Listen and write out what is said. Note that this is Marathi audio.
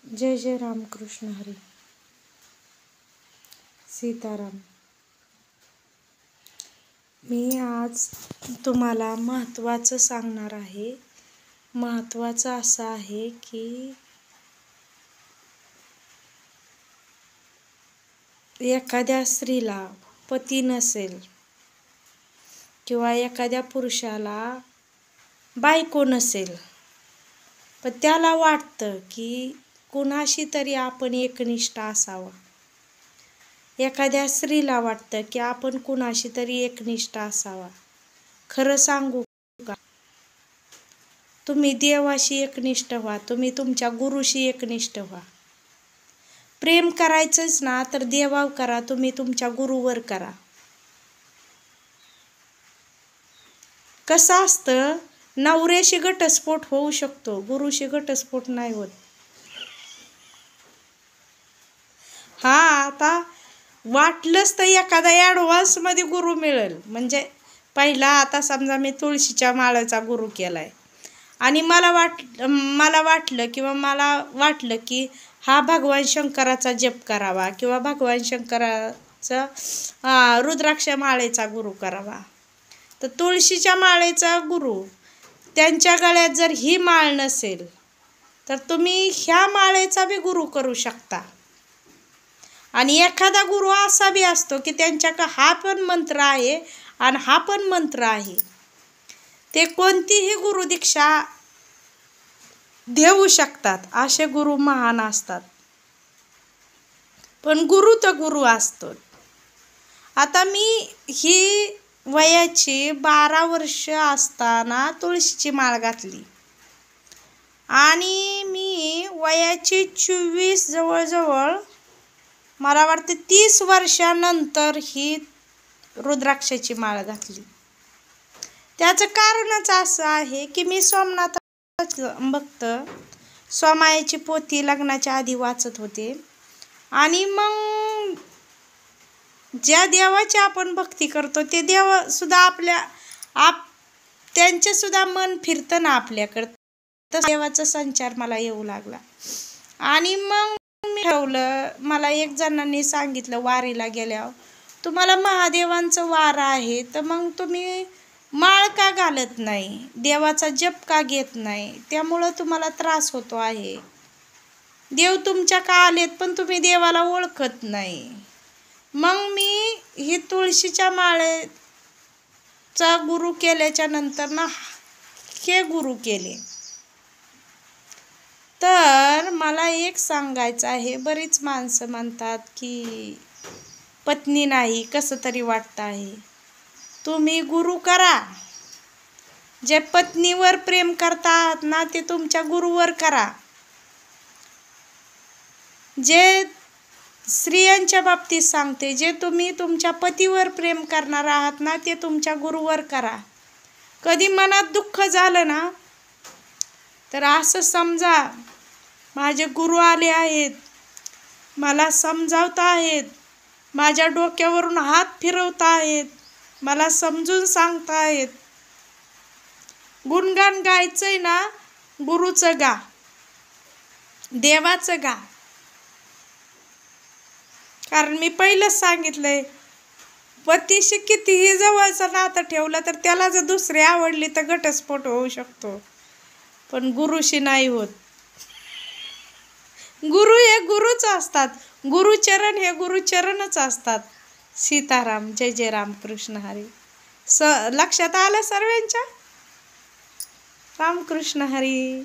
जय जय रामकृष्ण हरी. सीताराम. मी आज तुम्हाला महत्त्वाचं सांगणार आहे. महत्त्वाचं असं आहे की एखाद्या स्त्रीला पती नसेल किंवा एखाद्या पुरुषाला बायको नसेल, पण त्याला वाटतं की कुणाशी तरी आपण एकनिष्ठ असावं. एखाद्या स्त्रीला वाटतं की आपण कुणाशी तरी एकनिष्ठ असावा. खरं सांगू का, तुम्ही देवाशी एकनिष्ठ व्हा, तुम्ही तुमच्या गुरुशी एकनिष्ठ व्हा. प्रेम करायचंच ना तर देवावर करा, तुम्ही तुमच्या गुरुवर करा. कसं असतं, नवऱ्याशी घटस्फोट होऊ शकतो, गुरुशी घटस्फोट नाही होत. हा, आता वाटलंच तर एखादा ॲडव्हान्समध्ये गुरु मिळेल. म्हणजे पहिला आता समजा मी तुळशीच्या माळेचा गुरु केलाय आणि मला वाटलं की हा भगवान शंकराचा जप करावा किंवा भगवान शंकराचा रुद्राक्ष माळेचा गुरु करावा. तर तुळशीच्या माळेचा गुरु, त्यांच्या गळ्यात जर ही माळ नसेल तर तुम्ही ह्या माळेचा बी गुरु करू शकता. आणि एखादा गुरु असा बी असतो की त्यांच्याकडे हा पण मंत्र आहे आणि हा पण मंत्र आहे. ते कोणतीही गुरु दीक्षा देऊ शकतात, असे गुरु महान असतात. पण गुरु तर गुरु असतो. आता मी ही वयाची 12 वर्ष असताना तुळशीची माळ घातली आणि मी वयाची 24 जवळजवळ मला वाटते 30 वर्षानंतर ही रुद्राक्षाची माळ घातली. त्याचं कारणच असं आहे की मी सोमनाथ भक्त, स्वामायाची पोथी लग्नाच्या आधी वाचत होते आणि मग ज्या देवाची आपण भक्ती करतो ते देव सुद्धा त्यांचे सुद्धा मन फिरतं ना आपल्याकडं. तर देवाचा संचार मला येऊ लागला आणि मग मी ठरवलं, मला एक जणांनी सांगितलं वारीला गेल्यावर, तुम्हाला महादेवांचं वार आहे तर मग तुम्ही माळ का घालत नाही, देवाचा जप का घेत नाही, त्यामुळं तुम्हाला त्रास होतो आहे. देव तुमच्या का आलेत पण तुम्ही देवाला ओळखत नाही. मग मी ही तुळशीच्या माळेचा गुरु केल्याच्या नंतर ना हे गुरु केले. तर मला एक सांगायचं आहे, बरीच माणसं म्हणतात की पत्नी नाही, कसं तरी वाटतं आहे. तुम्ही गुरु करा. जे पत्नीवर प्रेम करतात ना ते तुमच्या गुरुवर करा. जे स्त्रियांच्या बाबतीत सांगते, जे तुम्ही तुमच्या पतीवर प्रेम करणार आहात ना ते तुमच्या गुरुवर करा. कधी मनात दुःख झालं ना तर असं समजा, माझे गुरु आले आहेत, मला समजावत आहेत, माझ्या डोक्यावरून हात फिरवत आहेत, मला समजून सांगत आहेत. गुणगान गायचंय ना, गुरुचं गा, देवाचं गा. कारण मी पहिलंच सांगितलंय, पतीशी कितीही जवळचं नातं ठेवलं तर त्याला जर दुसरी आवडली तर घटस्फोट होऊ शकतो, पण गुरुशी नाही होत. गुरु हे गुरुच असतात, गुरुचरण हे गुरुचरणच असतात. सीताराम. जय जय रामकृष्ण हरी. लक्षात आलं सर्वांच्या? रामकृष्ण हरी.